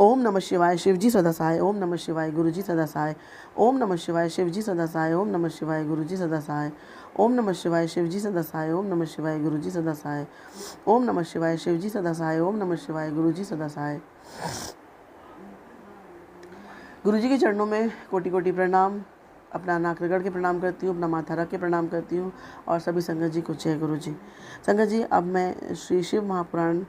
ओम नमः शिवाय शिवजी सदा सहाय। ओम नमः शिवाय गुरुजी सदा सहाय। ओम नमः शिवाय शिवजी सदा सहाय। ओम नमः शिवाय गुरुजी सदा सहाय। ओम नमः शिवाय शिवजी सदा सहाय। ओम नमः शिवाय गुरुजी सदा सहाय। ओम नमः शिवाय शिवजी सदा सहाय। ओम नमः शिवाय गुरुजी सदा सहाय। गुरुजी के चरणों में कोटि कोटि प्रणाम। अपना नाक रगड़ के प्रणाम करती हूँ, अपना माथा रख के प्रणाम करती हूँ और सभी संगत जी को जय गुरु जी। संगत जी, अब मैं श्री शिव महापुराण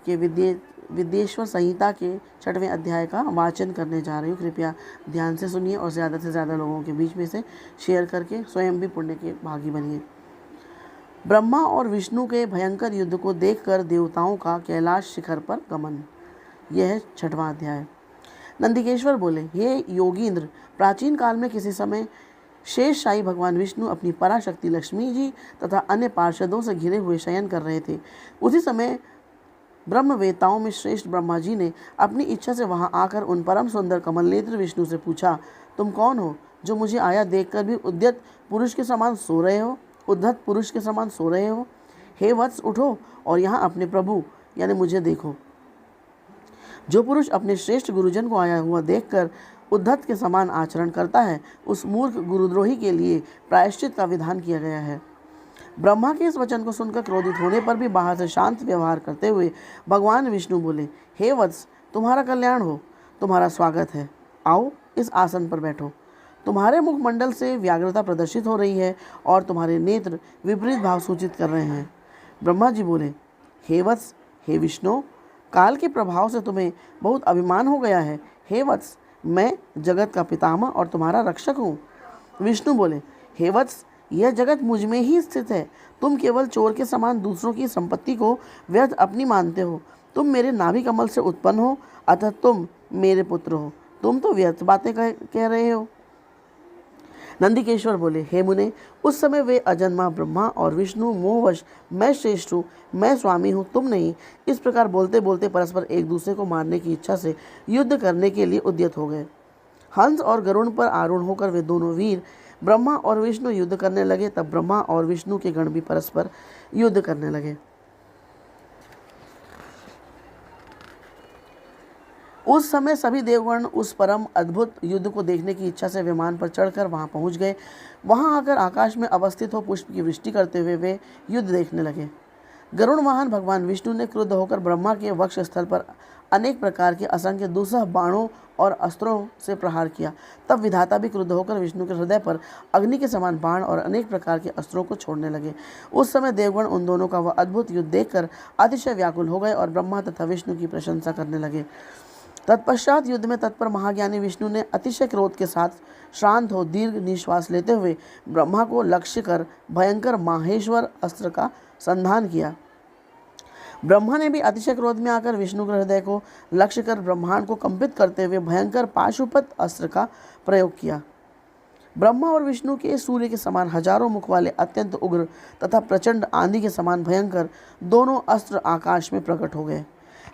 के विद्येश्वर संहिता के 6वें अध्याय का वाचन करने जा रही हूँ। कृपया ध्यान से सुनिए और ज़्यादा से ज़्यादा लोगों के बीच में से शेयर करके स्वयं भी पुण्य के भागी बनिए। ब्रह्मा और विष्णु के भयंकर युद्ध को देखकर देवताओं का कैलाश शिखर पर गमन। यह है 6वां अध्याय। नंदिकेश्वर बोले, हे योगींद्र, प्राचीन काल में किसी समय शेषशाही भगवान विष्णु अपनी पराशक्ति लक्ष्मी जी तथा अन्य पार्षदों से घिरे हुए शयन कर रहे थे। उसी समय ब्रह्मवेताओं में श्रेष्ठ ब्रह्मा जी ने अपनी इच्छा से वहां आकर उन परम सुंदर कमल नेत्र विष्णु से पूछा, तुम कौन हो जो मुझे आया देखकर भी उद्धत पुरुष के समान सो रहे हो? हे वत्स, उठो और यहाँ अपने प्रभु यानी मुझे देखो। जो पुरुष अपने श्रेष्ठ गुरुजन को आया हुआ देखकर उद्धत के समान आचरण करता है, उस मूर्ख गुरुद्रोही के लिए प्रायश्चित का विधान किया गया है। ब्रह्मा के इस वचन को सुनकर क्रोधित होने पर भी बाहर से शांत व्यवहार करते हुए भगवान विष्णु बोले, हे वत्स, तुम्हारा कल्याण हो, तुम्हारा स्वागत है। आओ, इस आसन पर बैठो। तुम्हारे मुखमंडल से व्याग्रता प्रदर्शित हो रही है और तुम्हारे नेत्र विपरीत भाव सूचित कर रहे हैं। ब्रह्मा जी बोले, हे वत्स, हे विष्णु, काल के प्रभाव से तुम्हें बहुत अभिमान हो गया है। हे वत्स, मैं जगत का पितामह और तुम्हारा रक्षक हूँ। विष्णु बोले, हे वत्स, यह जगत मुझ में ही स्थित है। तुम केवल चोर के समान दूसरों की संपत्ति को व्यर्थ अपनी मानते हो। तुम मेरे नाभि कमल से उत्पन्न हो, अतः तुम मेरे पुत्र हो। तुम तो व्यर्थ बातें कह रहे हो। नंदिकेश्वर बोले, हे मुने, उस समय वे अजन्मा ब्रह्मा और विष्णु मोहवश मैं श्रेष्ठ हूँ, मैं स्वामी हूँ, तुम नहीं, इस प्रकार बोलते बोलते परस्पर एक दूसरे को मारने की इच्छा से युद्ध करने के लिए उद्यत हो गए। हंस और गरुड़ पर आरूढ़ होकर वे दोनों वीर ब्रह्मा और विष्णु युद्ध करने लगे। तब ब्रह्मा और विष्णु के गण भी परस्पर युद्ध करने लगे। उस समय सभी देवगण उस परम अद्भुत युद्ध को देखने की इच्छा से विमान पर चढ़कर वहां पहुंच गए। वहां आकर आकाश में अवस्थित हो पुष्प की वृष्टि करते हुए वे युद्ध देखने लगे। गरुड़ वाहन भगवान विष्णु ने क्रुद्ध होकर ब्रह्मा के वक्ष स्थल पर अनेक प्रकार के असंख्य दुस्सह बाणों और अस्त्रों से प्रहार किया। तब विधाता भी क्रुद्ध होकर विष्णु के हृदय पर अग्नि के समान बाण और अनेक प्रकार के अस्त्रों को छोड़ने लगे। उस समय देवगण उन दोनों का वह अद्भुत युद्ध देखकर अतिशय व्याकुल हो गए और ब्रह्मा तथा विष्णु की प्रशंसा करने लगे। तत्पश्चात युद्ध में तत्पर महाज्ञानी विष्णु ने अतिशय क्रोध के साथ शांत हो दीर्घ निश्वास लेते हुए ब्रह्मा को लक्ष्य कर भयंकर माहेश्वर अस्त्र का संधान किया। ब्रह्मा ने भी अतिशय क्रोध में आकर विष्णु के हृदय को लक्ष्य कर ब्रह्मांड को कंपित करते हुए भयंकर पाशुपत अस्त्र का प्रयोग किया। ब्रह्मा और विष्णु के सूर्य के समान हजारों मुख वाले अत्यंत उग्र तथा प्रचंड आंधी के समान भयंकर दोनों अस्त्र आकाश में प्रकट हो गए।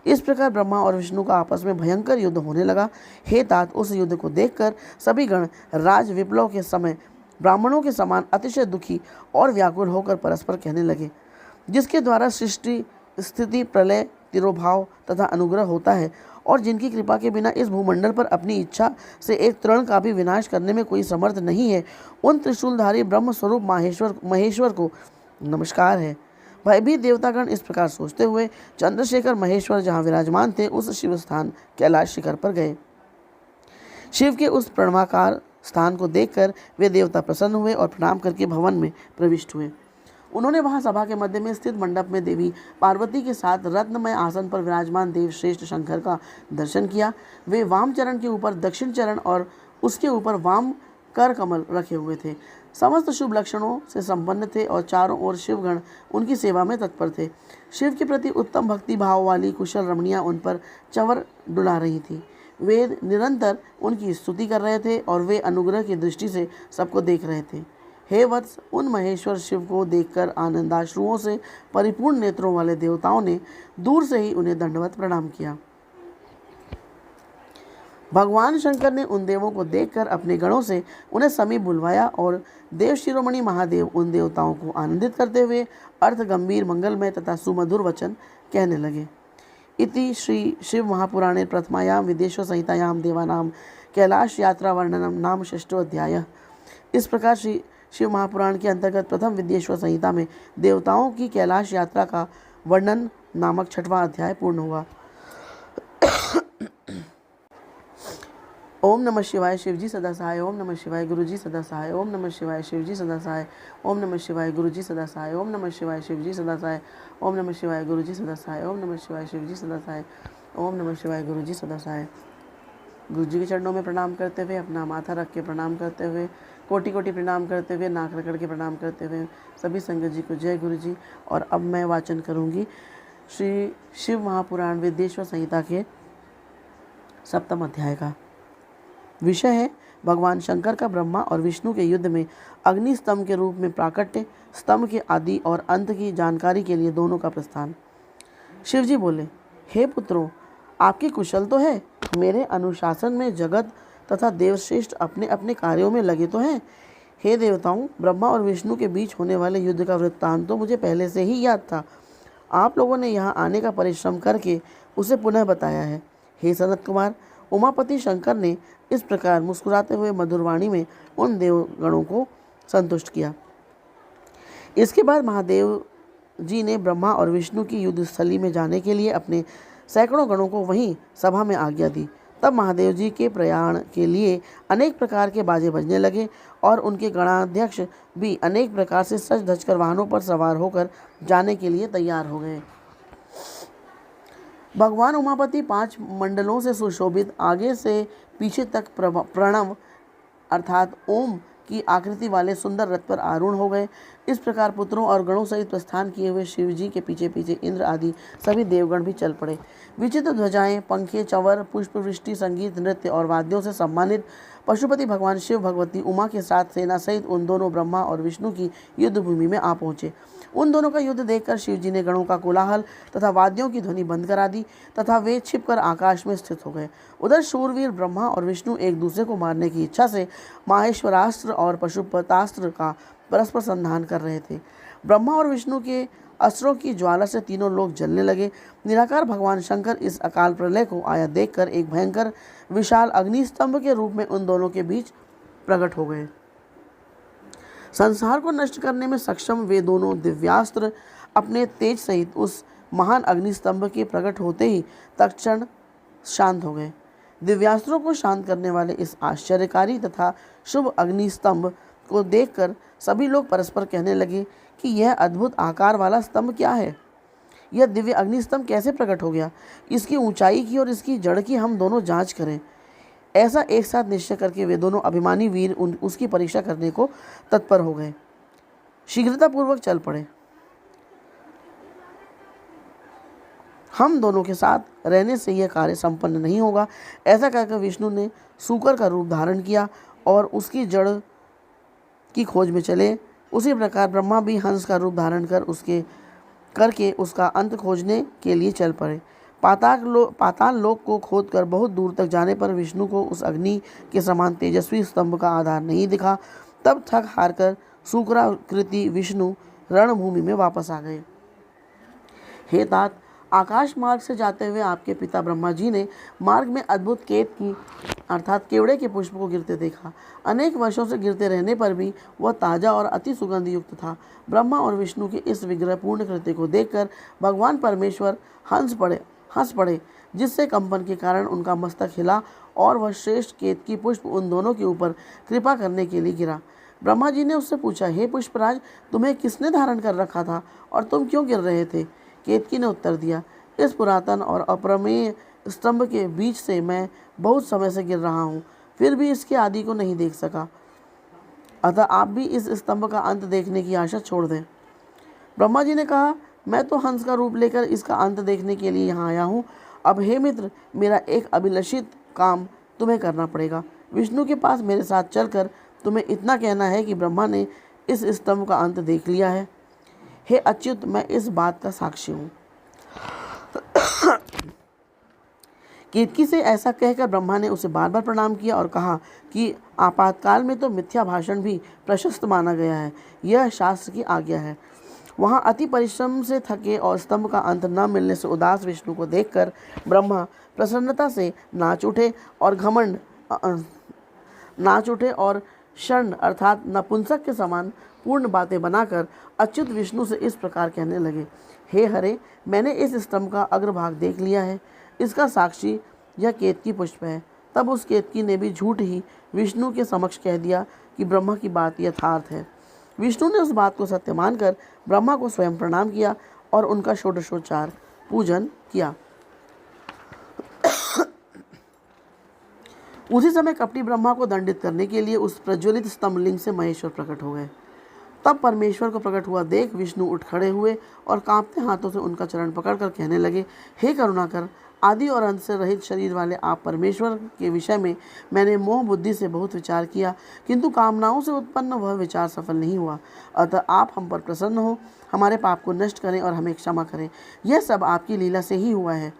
इस प्रकार ब्रह्मा और विष्णु का आपस में भयंकर युद्ध होने लगा। हे तात, उस युद्ध को देखकर सभी गण राज विप्लव के समय ब्राह्मणों के समान अतिशय दुखी और व्याकुल होकर परस्पर कहने लगे, जिसके द्वारा सृष्टि स्थिति प्रलय तिरोभाव तथा अनुग्रह होता है और जिनकी कृपा के बिना इस भूमंडल पर अपनी इच्छा से एक तृण का भी विनाश करने में कोई समर्थ नहीं है, उन त्रिशूलधारी ब्रह्म स्वरूप महेश्वर को नमस्कार है। भयभीत देवतागण इस प्रकार सोचते हुए चंद्रशेखर महेश्वर जहाँ विराजमान थे उस शिव स्थान कैलाश शिखर पर गए। शिव के उस प्रणवाकार स्थान को देखकर वे देवता प्रसन्न हुए और प्रणाम करके भवन में प्रविष्ट हुए। उन्होंने वहां सभा के मध्य में स्थित मंडप में देवी पार्वती के साथ रत्नमय आसन पर विराजमान देव श्रेष्ठ शंकर का दर्शन किया। वे वाम चरण के ऊपर दक्षिण चरण और उसके ऊपर वाम कर कमल रखे हुए थे। समस्त शुभ लक्षणों से संपन्न थे और चारों ओर शिवगण उनकी सेवा में तत्पर थे। शिव के प्रति उत्तम भक्ति भाव वाली कुशल रमणियां उन पर चंवर डुला रही थी। वेद निरंतर उनकी स्तुति कर रहे थे और वे अनुग्रह की दृष्टि से सबको देख रहे थे। हे वत्स, उन महेश्वर शिव को देखकर आनंदाश्रुओं से परिपूर्ण नेत्रों वाले देवताओं ने दूर से ही उन्हें दंडवत प्रणाम किया। भगवान शंकर ने उन देवों को देखकर अपने गणों से उन्हें समीप बुलवाया और देव शिरोमणि महादेव उन देवताओं को आनंदित करते हुए अर्थ गंभीर मंगलमय तथा सुमधुर वचन कहने लगे। इति श्री शिव महापुराणे प्रथमायां विदेश संहितायां देवानां कैलाश यात्रा वर्णनम नाम 6 अध्याय। इस प्रकार श्री शिव महापुराण के अंतर्गत प्रथम विदेश्वर संहिता में देवताओं की कैलाश यात्रा का वर्णन नामक 6वां अध्याय पूर्ण हुआ। ओम नमः शिवाय शिवजी सदा सहाय। ओम नमः शिवाय गुरुजी सदा सहाय। ओम नमः शिवाय शिवजी सदा सहाय। ओम नमः शिवाय गुरुजी सदा सहाय। ओम नमः शिवाय शिवजी सदा सहाय। ओम नमः शिवाय गुरुजी सदा सहाय। ओम नमः शिवाय शिवजी सदा सहाय। ओम नमः शिवाय गुरुजी सदा सहाय। गुरुजी के चरणों में प्रणाम करते हुए, अपना माथा रख के प्रणाम करते हुए, कोटि कोटि प्रणाम करते हुए, नाक रगड़ के प्रणाम करते हुए सभी संगत जी को जय गुरु जी। और अब मैं वाचन करूँगी श्री शिव महापुराण विदेश्वर संहिता के 7वें अध्याय का। विषय है भगवान शंकर का ब्रह्मा और विष्णु के युद्ध में अग्नि स्तंभ के रूप में प्राकट्य, स्तंभ के आदि और अंत की जानकारी के लिए दोनों का प्रस्थान। शिवजी बोले, हे पुत्रों, आपकी कुशल तो है। मेरे अनुशासन में जगत तथा देवश्रेष्ठ अपने अपने कार्यों में लगे तो हैं। हे देवताओं, ब्रह्मा और विष्णु के बीच होने वाले युद्ध का वृत्तांत तो मुझे पहले से ही याद था। आप लोगों ने यहाँ आने का परिश्रम करके उसे पुनः बताया है। हे सनत कुमार, उमापति शंकर ने इस प्रकार मुस्कुराते हुए मधुरवाणी में उन देवगणों को संतुष्ट किया। इसके बाद महादेव जी ने ब्रह्मा और विष्णु की युद्ध स्थली में जाने के लिए अपने सैकड़ों गणों को वहीं सभा में आज्ञा दी। तब महादेव जी के प्रयाण के लिए अनेक प्रकार के बाजे बजने लगे और उनके गणाध्यक्ष भी अनेक प्रकार से सज धज कर वाहनों पर सवार होकर जाने के लिए तैयार हो गए। भगवान उमापति 5 मंडलों से सुशोभित आगे से पीछे तक प्रणव अर्थात ओम की आकृति वाले सुंदर रथ पर आरूढ़ हो गए। इस प्रकार पुत्रों और गणों सहित प्रस्थान किए हुए शिव जी के पीछे पीछे इंद्र आदि सभी देवगण भी चल पड़े। विचित्र ध्वजाएं, पंखे, चंवर, पुष्पवृष्टि, संगीत, नृत्य और वाद्यों से सम्मानित पशुपति भगवान शिव भगवती उमा के साथ सेना सहित उन दोनों ब्रह्मा और विष्णु की युद्ध भूमि में आ पहुंचे। उन दोनों का युद्ध देखकर शिव जी ने गणों का कोलाहल तथा वाद्यों की ध्वनि बंद करा दी तथा वे छिपकर आकाश में स्थित हो गए। उधर शूरवीर ब्रह्मा और विष्णु एक दूसरे को मारने की इच्छा से माहेश्वरास्त्र और पशुपतास्त्र का परस्पर संधान कर रहे थे। ब्रह्मा और विष्णु के अस्त्रों की ज्वाला से तीनों लोग जलने लगे। निराकार भगवान शंकर इस अकाल प्रलय को आया देखकर एक भयंकर विशाल अग्निस्तंभ के रूप में उन दोनों के बीच प्रकट हो गए। संसार को नष्ट करने में सक्षम वे दोनों दिव्यास्त्र अपने तेज सहित उस महान अग्निस्तंभ के प्रकट होते ही तत्क्षण शांत हो गए। दिव्यास्त्रों को शांत करने वाले इस आश्चर्यकारी तथा शुभ अग्निस्तंभ को देखकर सभी लोग परस्पर कहने लगे कि यह अद्भुत आकार वाला स्तंभ क्या है। यह दिव्य अग्निस्तंभ कैसे प्रकट हो गया। इसकी ऊंचाई की और इसकी जड़ की हम दोनों जांच करें। ऐसा एक साथ निश्चय करके वे दोनों अभिमानी वीर उसकी परीक्षा करने को तत्पर हो गए। शीघ्रतापूर्वक चल पड़े। हम दोनों के साथ रहने से यह कार्य संपन्न नहीं होगा। ऐसा कहकर विष्णु ने सूकर का रूप धारण किया और उसकी जड़ की खोज में चले। उसी प्रकार ब्रह्मा भी हंस का रूप धारण करके उसका अंत खोजने के लिए चल पड़े। पाताल लोक को खोदकर बहुत दूर तक जाने पर विष्णु को उस अग्नि के समान तेजस्वी स्तंभ का आधार नहीं दिखा। तब थक हार कर सूकराकृति विष्णु रणभूमि में वापस आ गए। हे तात, आकाश मार्ग से जाते हुए आपके पिता ब्रह्मा जी ने मार्ग में अद्भुत केतकी अर्थात केवड़े के पुष्प को गिरते देखा। अनेक वर्षों से गिरते रहने पर भी वह ताजा और अति सुगंध युक्त था। ब्रह्मा और विष्णु के इस विग्रह पूर्ण कृत्य को देखकर भगवान परमेश्वर हंस पड़े, जिससे कंपन के कारण उनका मस्तक हिला और वह श्रेष्ठ केतकी पुष्प उन दोनों के ऊपर कृपा करने के लिए गिरा। ब्रह्मा जी ने उससे पूछा, हे पुष्पराज, तुम्हें किसने धारण कर रखा था और तुम क्यों गिर रहे थे। केतकी ने उत्तर दिया, इस पुरातन और अप्रमेय स्तंभ के बीच से मैं बहुत समय से गिर रहा हूँ, फिर भी इसके आदि को नहीं देख सका। अतः आप भी इस स्तंभ का अंत देखने की आशा छोड़ दें। ब्रह्मा जी ने कहा, मैं तो हंस का रूप लेकर इसका अंत देखने के लिए यहाँ आया हूँ। अब हे मित्र, मेरा एक अभिलषित काम तुम्हें करना पड़ेगा। विष्णु के पास मेरे साथ चलकर तुम्हें इतना कहना है कि ब्रह्मा ने इस स्तंभ का अंत देख लिया है। हे अच्युत, मैं इस बात का साक्षी हूँ। केतकी से ऐसा कहकर ब्रह्मा ने उसे बार बार प्रणाम किया और कहा कि आपातकाल में तो मिथ्या भाषण भी प्रशस्त माना गया है, यह शास्त्र की आज्ञा है। वहाँ अति परिश्रम से थके और स्तंभ का अंत न मिलने से उदास विष्णु को देखकर ब्रह्मा प्रसन्नता से नाच उठे और क्षण अर्थात नपुंसक के समान पूर्ण बातें बनाकर अच्युत विष्णु से इस प्रकार कहने लगे, हे हरे, मैंने इस स्तंभ का अग्रभाग देख लिया है। इसका साक्षी यह केतकी पुष्प है। तब उस केतकी ने भी झूठ ही विष्णु के समक्ष कह दिया कि ब्रह्मा की बात यथार्थ है। विष्णु ने उस बात को सत्य मानकर ब्रह्मा को स्वयं प्रणाम किया और उनका षोडशोपचार पूजन किया। उसी समय कपटी ब्रह्मा को दंडित करने के लिए उस प्रज्वलित स्तंभलिंग से महेश्वर प्रकट हो गए। तब परमेश्वर को प्रकट हुआ देख विष्णु उठ खड़े हुए और कांपते हाथों से उनका चरण पकड़कर कहने लगे, हे करुणाकर, आदि और अंत से रहित शरीर वाले आप परमेश्वर के विषय में मैंने मोह बुद्धि से बहुत विचार किया, किंतु कामनाओं से उत्पन्न वह विचार सफल नहीं हुआ। अतः आप हम पर प्रसन्न हो, हमारे पाप को नष्ट करें और हमें क्षमा करें। यह सब आपकी लीला से ही हुआ है।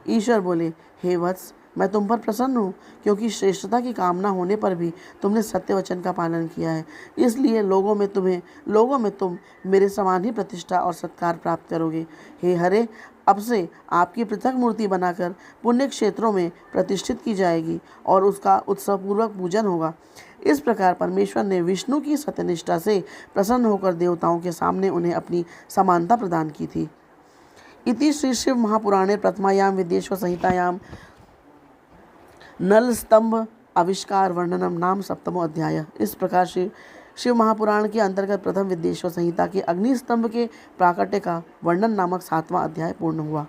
ईश्वर बोले, हे वत्स, मैं तुम पर प्रसन्न हूँ, क्योंकि श्रेष्ठता की कामना होने पर भी तुमने सत्य वचन का पालन किया है। इसलिए लोगों में तुम मेरे समान ही प्रतिष्ठा और सत्कार प्राप्त करोगे। हे हरे, अब से आपकी पृथक मूर्ति बनाकर पुण्य क्षेत्रों में प्रतिष्ठित की जाएगी और उसका उत्सवपूर्वक पूजन होगा। इस प्रकार परमेश्वर ने विष्णु की सत्यनिष्ठा से प्रसन्न होकर देवताओं के सामने उन्हें अपनी समानता प्रदान की थी। इति श्री शिव महापुराणे प्रथमायाम विद्येश्वर संहितायाम नल स्तंभ आविष्कार वर्णनम नाम सप्तमो अध्याय। इस प्रकार शिव महापुराण के अंतर्गत प्रथम विद्येश्वर संहिता के अग्नि स्तंभ के प्राकट्य का वर्णन नामक 7वां अध्याय पूर्ण हुआ।